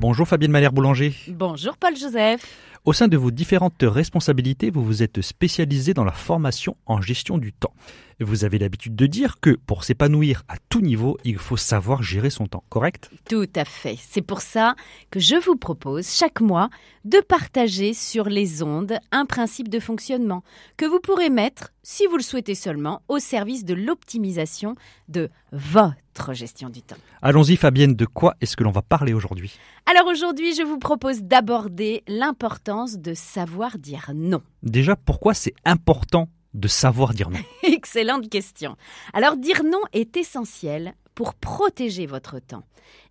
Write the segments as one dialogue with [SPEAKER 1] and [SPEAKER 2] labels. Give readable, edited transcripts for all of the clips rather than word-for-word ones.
[SPEAKER 1] Bonjour Fabienne Malher-Boulanger.
[SPEAKER 2] Bonjour Paul-Joseph.
[SPEAKER 1] Au sein de vos différentes responsabilités, vous vous êtes spécialisé dans la formation en gestion du temps. Vous avez l'habitude de dire que pour s'épanouir à tout niveau, il faut savoir gérer son temps, correct ?
[SPEAKER 2] Tout à fait. C'est pour ça que je vous propose chaque mois de partager sur les ondes un principe de fonctionnement que vous pourrez mettre, si vous le souhaitez seulement, au service de l'optimisation de votre gestion du temps.
[SPEAKER 1] Allons-y Fabienne, de quoi est-ce que l'on va parler aujourd'hui ?
[SPEAKER 2] Alors aujourd'hui, je vous propose d'aborder l'importance de savoir dire non.
[SPEAKER 1] Déjà, pourquoi c'est important de savoir dire non ?
[SPEAKER 2] Excellente question. Alors dire non est essentiel pour protéger votre temps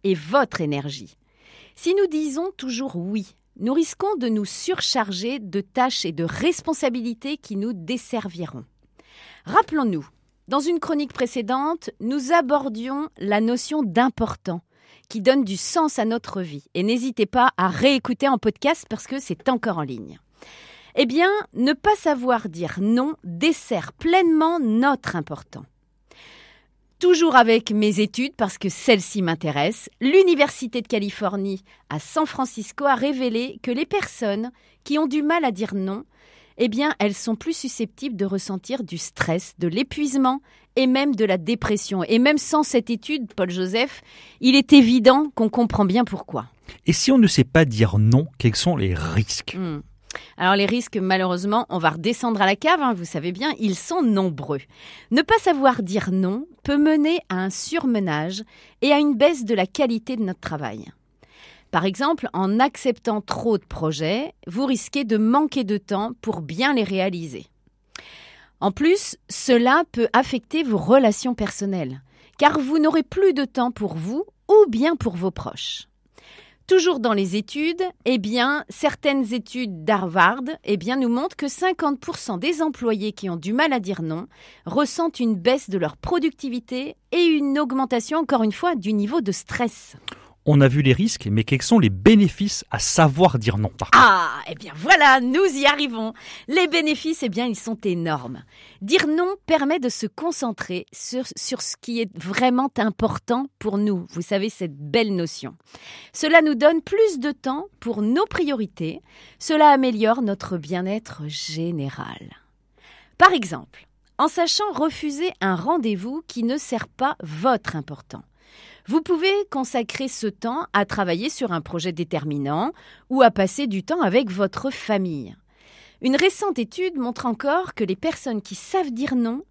[SPEAKER 2] et votre énergie. Si nous disons toujours oui, nous risquons de nous surcharger de tâches et de responsabilités qui nous desserviront. Rappelons-nous, dans une chronique précédente, nous abordions la notion d'important qui donne du sens à notre vie. Et n'hésitez pas à réécouter en podcast parce que c'est encore en ligne. Eh bien, ne pas savoir dire non dessert pleinement notre important. Toujours avec mes études, parce que celles-ci m'intéressent, l'Université de Californie à San Francisco a révélé que les personnes qui ont du mal à dire non, eh bien, elles sont plus susceptibles de ressentir du stress, de l'épuisement et même de la dépression. Et même sans cette étude, Paul-Joseph, il est évident qu'on comprend bien pourquoi.
[SPEAKER 1] Et si on ne sait pas dire non, quels sont les risques ?
[SPEAKER 2] Alors les risques, malheureusement, on va redescendre à la cave, vous savez bien, ils sont nombreux. Ne pas savoir dire non peut mener à un surmenage et à une baisse de la qualité de notre travail. Par exemple, en acceptant trop de projets, vous risquez de manquer de temps pour bien les réaliser. En plus, cela peut affecter vos relations personnelles, car vous n'aurez plus de temps pour vous ou bien pour vos proches. Toujours dans les études, certaines études d'Harvard nous montrent que 50% des employés qui ont du mal à dire non ressentent une baisse de leur productivité et une augmentation, encore une fois, du niveau de stress.
[SPEAKER 1] On a vu les risques, mais quels sont les bénéfices à savoir dire non ?
[SPEAKER 2] Voilà, nous y arrivons. Les bénéfices, ils sont énormes. Dire non permet de se concentrer sur ce qui est vraiment important pour nous. Vous savez, cette belle notion. Cela nous donne plus de temps pour nos priorités. Cela améliore notre bien-être général. Par exemple, en sachant refuser un rendez-vous qui ne sert pas votre important. Vous pouvez consacrer ce temps à travailler sur un projet déterminant ou à passer du temps avec votre famille. Une récente étude montre encore que les personnes qui savent dire non,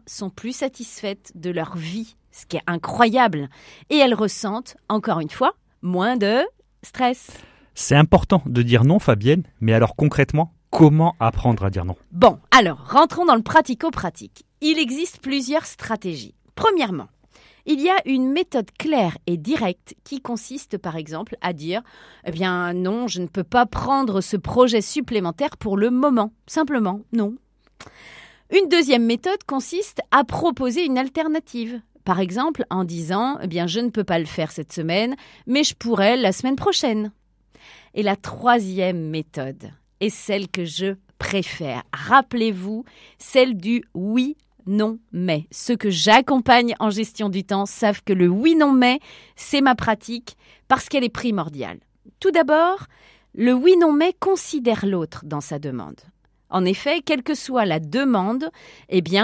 [SPEAKER 2] sont plus satisfaites de leur vie, ce qui est incroyable. Et elles ressentent, encore une fois, moins de stress.
[SPEAKER 1] C'est important de dire non, Fabienne, mais alors concrètement, comment apprendre à dire non ?
[SPEAKER 2] Bon, alors, rentrons dans le pratico-pratique. Il existe plusieurs stratégies. Premièrement, il y a une méthode claire et directe qui consiste par exemple à dire « non, je ne peux pas prendre ce projet supplémentaire pour le moment. Simplement, non. » Une deuxième méthode consiste à proposer une alternative. Par exemple, en disant « je ne peux pas le faire cette semaine, mais je pourrais la semaine prochaine. » Et la troisième méthode est celle que je préfère. Rappelez-vous, celle du « oui ». Non, mais. Ceux que j'accompagne en gestion du temps savent que le oui, non, mais, c'est ma pratique parce qu'elle est primordiale. Tout d'abord, le oui, non, mais considère l'autre dans sa demande. En effet, quelle que soit la demande,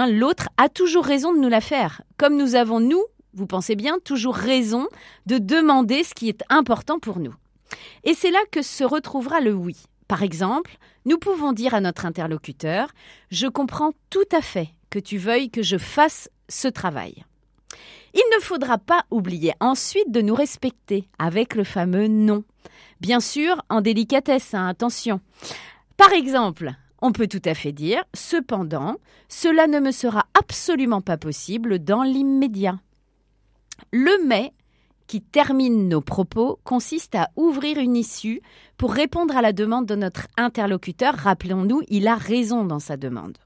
[SPEAKER 2] l'autre a toujours raison de nous la faire. Comme nous avons, nous, vous pensez bien, toujours raison de demander ce qui est important pour nous. Et c'est là que se retrouvera le oui. Par exemple, nous pouvons dire à notre interlocuteur « Je comprends tout à fait que tu veuilles que je fasse ce travail. » Il ne faudra pas oublier ensuite de nous respecter avec le fameux non. Bien sûr, en délicatesse, attention. Par exemple, on peut tout à fait dire « Cependant, cela ne me sera absolument pas possible dans l'immédiat. » Le « mais » qui termine nos propos consiste à ouvrir une issue pour répondre à la demande de notre interlocuteur. Rappelons-nous, il a raison dans sa demande.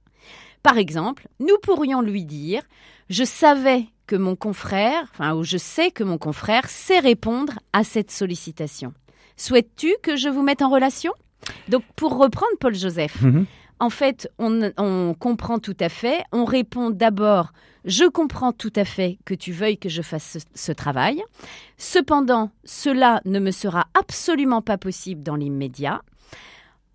[SPEAKER 2] Par exemple, nous pourrions lui dire « Je sais que mon confrère sait répondre à cette sollicitation. Souhaites-tu que je vous mette en relation ?» Donc, pour reprendre Paul-Joseph, en fait, on comprend tout à fait. On répond d'abord, je comprends tout à fait que tu veuilles que je fasse ce travail. Cependant, cela ne me sera absolument pas possible dans l'immédiat.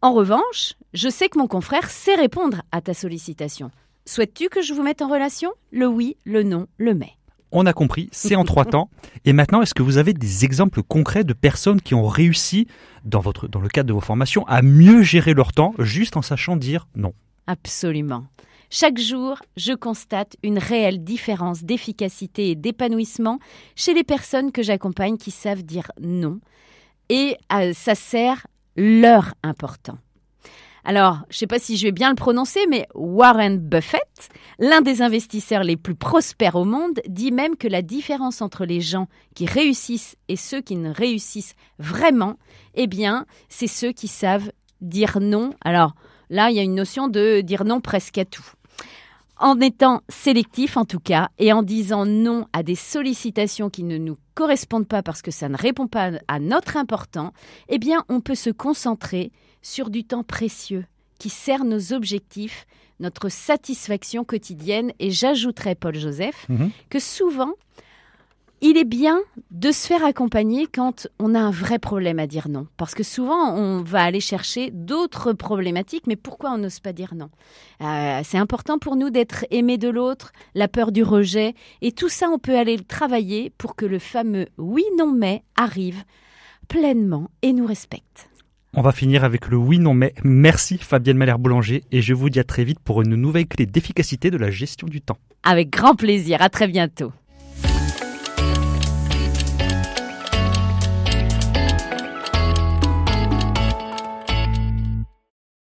[SPEAKER 2] En revanche, je sais que mon confrère sait répondre à ta sollicitation. Souhaites-tu que je vous mette en relation ? Le oui, le non, le mais.
[SPEAKER 1] On a compris, c'est en 3 temps. Et maintenant, est-ce que vous avez des exemples concrets de personnes qui ont réussi, dans le cadre de vos formations, à mieux gérer leur temps, juste en sachant dire non ?
[SPEAKER 2] Absolument. Chaque jour, je constate une réelle différence d'efficacité et d'épanouissement chez les personnes que j'accompagne qui savent dire non. Et ça sert leur important. Alors, je ne sais pas si je vais bien le prononcer, mais Warren Buffett, l'un des investisseurs les plus prospères au monde, dit même que la différence entre les gens qui réussissent et ceux qui ne réussissent vraiment, eh bien, c'est ceux qui savent dire non. Alors là, il y a une notion de dire non presque à tout. En étant sélectif en tout cas, et en disant non à des sollicitations qui ne nous correspondent pas parce que ça ne répond pas à notre important, eh bien, on peut se concentrer sur du temps précieux qui sert nos objectifs, notre satisfaction quotidienne. Et j'ajouterais, Paul Joseph, que souvent, il est bien de se faire accompagner quand on a un vrai problème à dire non. Parce que souvent, on va aller chercher d'autres problématiques, mais pourquoi on n'ose pas dire non ? C'est important pour nous d'être aimé de l'autre, la peur du rejet, et tout ça, on peut aller le travailler pour que le fameux « oui, non, mais » arrive pleinement et nous respecte.
[SPEAKER 1] On va finir avec le oui, non, mais. Merci Fabienne Malher-Boulanger et je vous dis à très vite pour une nouvelle clé d'efficacité de la gestion du temps.
[SPEAKER 2] Avec grand plaisir, à très bientôt.